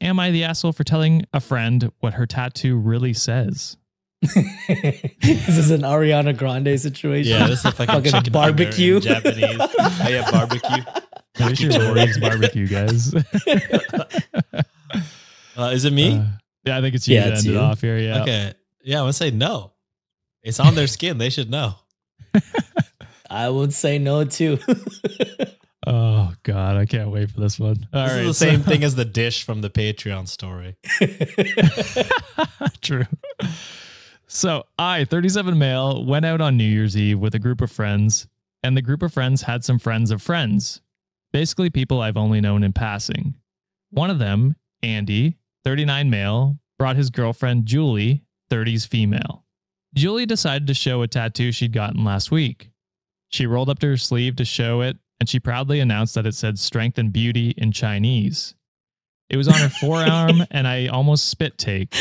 am I the asshole for telling a friend what her tattoo really says? This is an Ariana Grande situation. Yeah, this is a fucking barbecue. Japanese. Oh yeah, barbecue. Maybe she really loves barbecue, guys. Is it me? Yeah, I think it's you that ended off here. Yeah. Okay. Yeah, I'm gonna say no. It's on their skin. They should know. I would say no too. Oh God, I can't wait for this one. This is the same thing as the dish from the Patreon story. True. So I, 37 male, went out on New Year's Eve with a group of friends, and the group of friends had some friends of friends. Basically people I've only known in passing. One of them, Andy, 39 male, brought his girlfriend Julie, 30s female. Julie decided to show a tattoo she'd gotten last week. She rolled up to her sleeve to show it, and she proudly announced that it said strength and beauty in Chinese. It was on her forearm, and I almost spit take.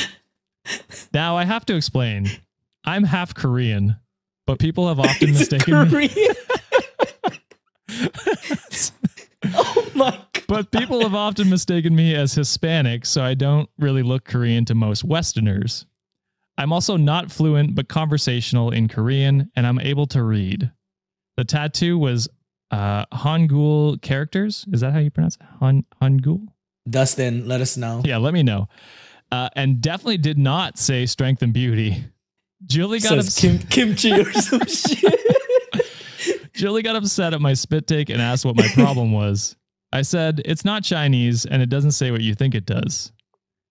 Now, I have to explain. I'm half Korean, but people have often mistaken me. Oh my God. But people have often mistaken me as Hispanic, so I don't really look Korean to most Westerners. I'm also not fluent, but conversational in Korean, and I'm able to read. The tattoo was Hangul characters. Is that how you pronounce it? Hangul? Dustin, let us know. Yeah, let me know. And definitely did not say strength and beauty. Julie got kimchi or some shit. Julie got upset at my spit take and asked what my problem was. I said, it's not Chinese and it doesn't say what you think it does.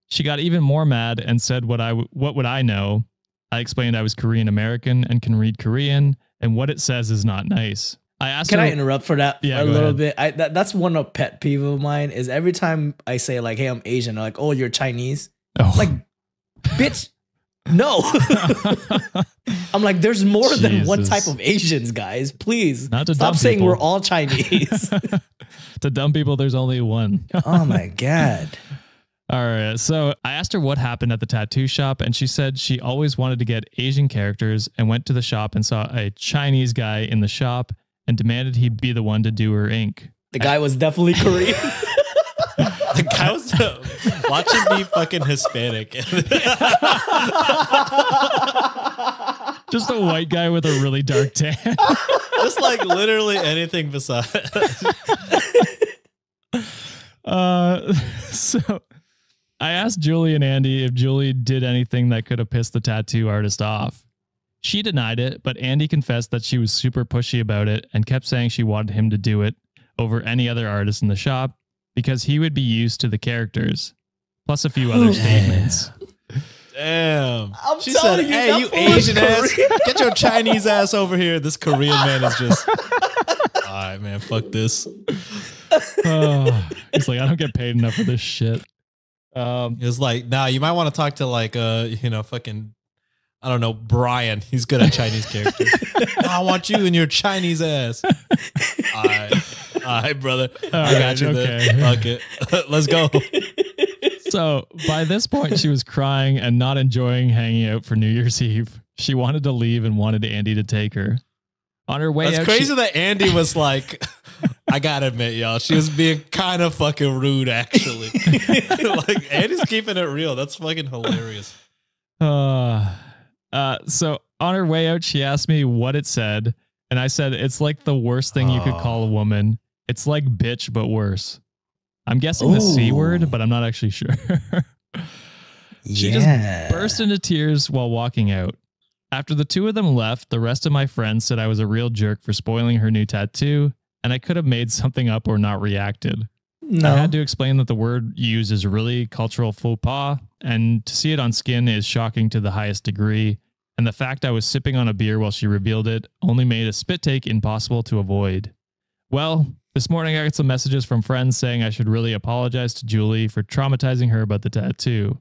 She got even more mad and said, what would I know? I explained I was Korean American and can read Korean, and what it says is not nice. I asked Can her, I interrupt for that Yeah, a go little ahead. bit? That's one of pet peeve of mine is every time I say like, hey, I'm Asian, they're like, oh, you're Chinese. Oh. Like, bitch, no. I'm like, there's more than one type of Asians, guys. Please Not to stop dumb saying people. we're all Chinese. To dumb people, there's only one. Oh my God. All right. So I asked her what happened at the tattoo shop, and she said she always wanted to get Asian characters and went to the shop and saw a Chinese guy in the shop and demanded he be the one to do her ink. The guy was definitely Korean. The guy was watching me fucking Hispanic. Just a white guy with a really dark tan. Just like literally anything besides. So I asked Julie and Andy if Julie did anything that could have pissed the tattoo artist off. She denied it, but Andy confessed that she was super pushy about it and kept saying she wanted him to do it over any other artist in the shop because he would be used to the characters, plus a few other statements. Damn. I'm She telling said, you, hey, that you fool was Asian ass, Korean. get your Chinese ass over here. This Korean man is just, all right, man, fuck this. Oh, he's like, I don't get paid enough for this shit. It's like, nah, you might want to talk to like, fucking, I don't know, Brian. He's good at Chinese characters. No, I want you and your Chinese ass. All right, brother. I got you okay. there. Fuck it. Let's go. So by this point, she was crying and not enjoying hanging out for New Year's Eve. She wanted to leave and wanted Andy to take her. On her way That's out, crazy that Andy was like, I gotta admit, y'all, she was being kind of fucking rude, actually. Like, Andy's keeping it real. That's fucking hilarious. So on her way out, she asked me what it said. And I said, it's like the worst thing you could call a woman. It's like bitch, but worse. I'm guessing the C word, but I'm not actually sure. She just burst into tears while walking out. After the two of them left, the rest of my friends said I was a real jerk for spoiling her new tattoo, and I could have made something up or not reacted. No. I had to explain that the word used is really cultural faux pas, and to see it on skin is shocking to the highest degree, and the fact I was sipping on a beer while she revealed it only made a spit take impossible to avoid. Well, this morning I got some messages from friends saying I should really apologize to Julie for traumatizing her about the tattoo.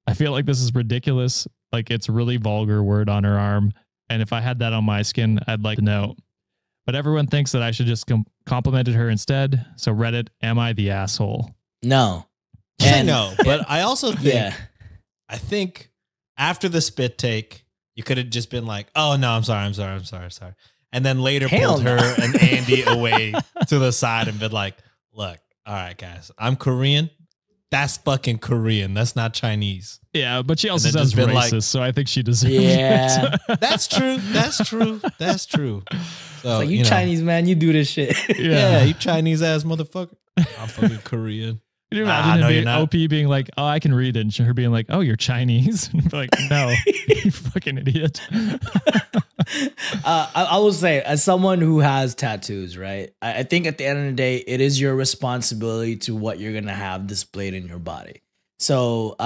I feel like this is ridiculous, like it's a really vulgar word on her arm, and if I had that on my skin, I'd like to know. But everyone thinks that I should just complimented her instead, so Reddit, am I the asshole? No. I know, but I also think, Yeah. I think after the spit take, you could have just been like, oh, no, I'm sorry. And then later Hell pulled no. her and Andy away to the side and been like, look, all right, guys, I'm Korean. that's fucking Korean. That's not Chinese. Yeah, but she also then sounds just been racist, like- so I think she deserves Yeah. it. That's true. That's true. That's true. So, Like, you know, Chinese, man, you do this shit. Yeah, you Chinese ass motherfucker. I'm fucking Korean. Can you Nah, imagine no, him you're being, not. OP being like, oh, I can read it, and her being like, oh, you're Chinese? And be like, no, you fucking idiot. I will say, as someone who has tattoos, right? I think at the end of the day, it is your responsibility to what you're gonna have displayed in your body. So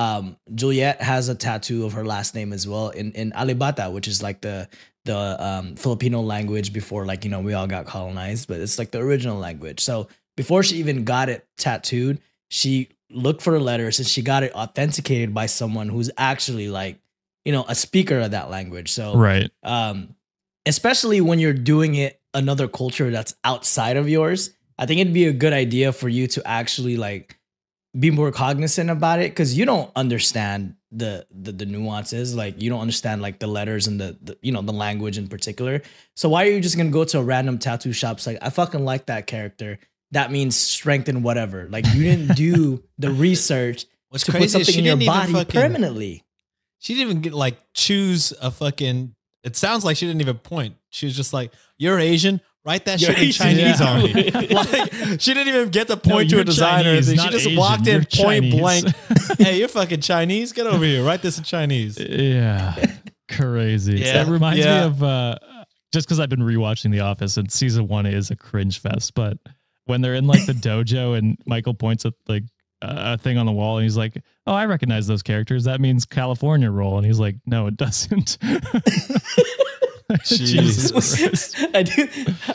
Juliet has a tattoo of her last name as well in Alibata, which is like the Filipino language before, like, you know, we all got colonized, but it's like the original language. So before she even got it tattooed, she looked for the letters and she got it authenticated by someone who's actually, like, you know, a speaker of that language. So Right. especially when you're doing it another culture that's outside of yours, I think it'd be a good idea for you to actually, like, be more cognizant about it, because you don't understand the nuances. Like, you don't understand, like, the letters and the you know, the language in particular. So why are you just gonna go to a random tattoo shop? It's like, I fucking like that character. That means strength and whatever. Like, you didn't do the research What's to put crazy is something she in your didn't even body fucking- permanently. She didn't even get like choose a fucking. It sounds like she didn't even point. She was just like, "You're Asian. Write that You're shit in Asian, Chinese yeah. on me." Like, she didn't even get to point to you're a design or Chinese, anything. She not just Asian. walked in You're point Chinese. blank. Hey, you're fucking Chinese. Get over here. Write this in Chinese. Yeah. Crazy. Yeah, It reminds yeah. me of just because I've been rewatching The Office, and season 1 is a cringe fest, but when they're in like the dojo and Michael points at like a thing on the wall and he's like, oh, I recognize those characters. That means California roll. And he's like, no, it doesn't. Jesus Christ.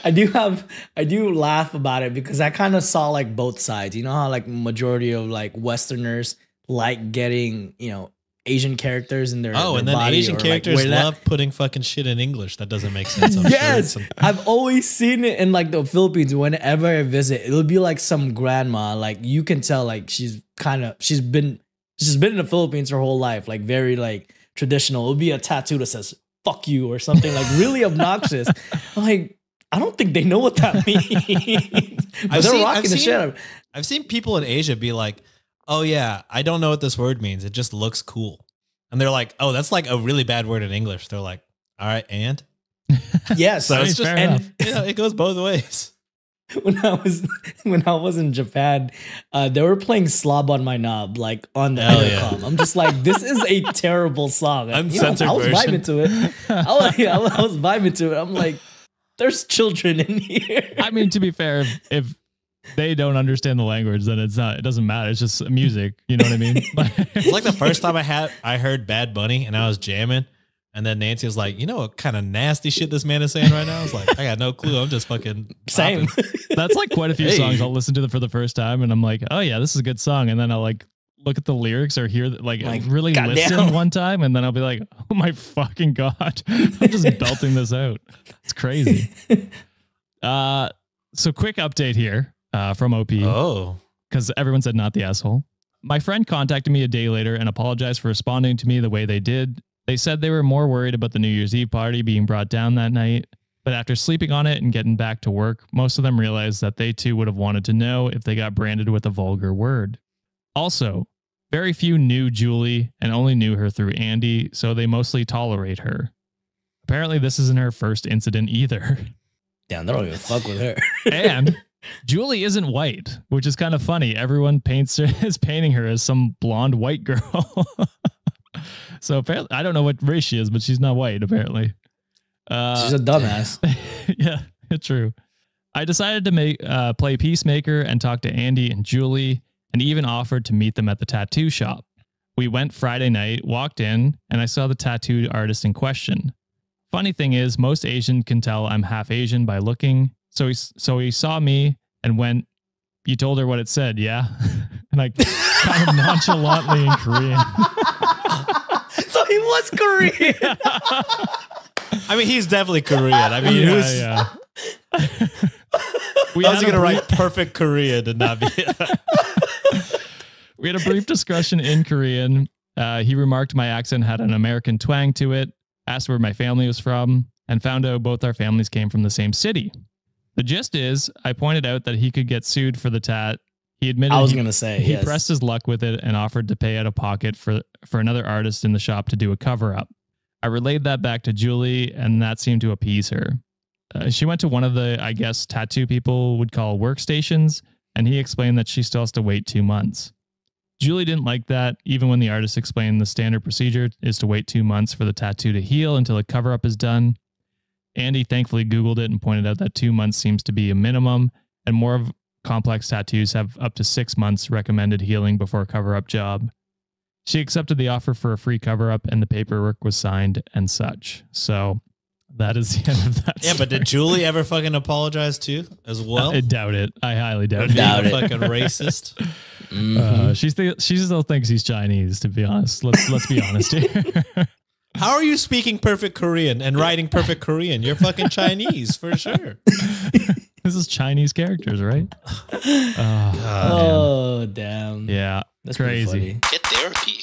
I do laugh about it because I kind of saw, like, both sides. You know how, like, majority of, like, Westerners like getting, you know, Asian characters in their Oh, their and then body, Asian or, like, characters where that- love putting fucking shit in English. That doesn't make sense. I'm Yes, sure. I've always seen it in, like, the Philippines. Whenever I visit, it'll be like some grandma, like, you can tell, like, she's been in the Philippines her whole life, like, very, like, traditional. It'll be a tattoo that says "fuck you" or something, like, really obnoxious. I'm like, I don't think they know what that means. But they're rocking the shit out of it. I've seen people in Asia be like, "Oh yeah, I don't know what this word means. It just looks cool." And they're like, "Oh, that's like a really bad word in English." They're like, "All right, and?" Yes, So it's just, fair and enough. you know, it goes both ways. when I was in Japan, they were playing "Slob on My Knob" like on the Hell intercom. I'm just like, this is a terrible song. You know, Uncensored I was version. vibing to it. I was vibing to it. I'm like, there's children in here. I mean, to be fair, if they don't understand the language, then it doesn't matter. It's just music. You know what I mean? It's like the first time I heard Bad Bunny and I was jamming. And then Nancy was like, "You know what kind of nasty shit this man is saying right now?" I was like, "I got no clue. I'm just fucking Same. popping." That's like quite a few Hey. songs I'll listen to them for the first time, and I'm like, oh yeah, this is a good song. And then I'll like look at the lyrics or hear like really goddamn. listen one time, and then I'll be like, oh my fucking god, I'm just belting this out. It's crazy. So quick update here from OP, Oh, because everyone said not the asshole. My friend contacted me a day later and apologized for responding to me the way they did. They said they were more worried about the New Year's Eve party being brought down that night. But after sleeping on it and getting back to work, most of them realized that they too would have wanted to know if they got branded with a vulgar word. Also, very few knew Julie and only knew her through Andy, so they mostly tolerate her. Apparently, this isn't her first incident either. Damn, they don't even fuck with her. And Julie isn't white, which is kind of funny. Everyone is painting her as some blonde white girl. So apparently, I don't know what race she is, but she's not white, apparently. She's a dumbass. Yeah, true. I decided to play peacemaker and talk to Andy and Julie, and even offered to meet them at the tattoo shop. We went Friday night, walked in, and I saw the tattooed artist in question. Funny thing is, most Asian can tell I'm half Asian by looking. So he saw me and went, "You told her what it said, yeah?" And I kind of nonchalantly in Korean. So he was Korean. I mean, he's definitely Korean. I mean, who's Yeah. how's he gonna write perfect Korean and not be? We had a brief discussion in Korean. He remarked my accent had an American twang to it, asked where my family was from, and found out both our families came from the same city. The gist is, I pointed out that he could get sued for the tat He admitted I was gonna say he yes. pressed his luck with it and offered to pay out of pocket for another artist in the shop to do a cover up. I relayed that back to Julie, and that seemed to appease her. She went to one of the, I guess, tattoo people would call workstations, and he explained that she still has to wait 2 months. Julie didn't like that, even when the artist explained the standard procedure is to wait 2 months for the tattoo to heal until a cover up is done. Andy thankfully Googled it and pointed out that 2 months seems to be a minimum, and more of complex tattoos have up to 6 months recommended healing before a cover-up job. She accepted the offer for a free cover-up, and the paperwork was signed and such. So that is the end of that. Yeah, but did Julie ever fucking apologize too, as well? I doubt it. I highly doubt it. Doubt it. Fucking racist. She still thinks he's Chinese. To be honest, let's be honest here. How are you speaking perfect Korean and writing perfect Korean? You're fucking Chinese for sure. This is Chinese characters, right? Oh, damn. Yeah, That's pretty crazy. funny. Get therapy.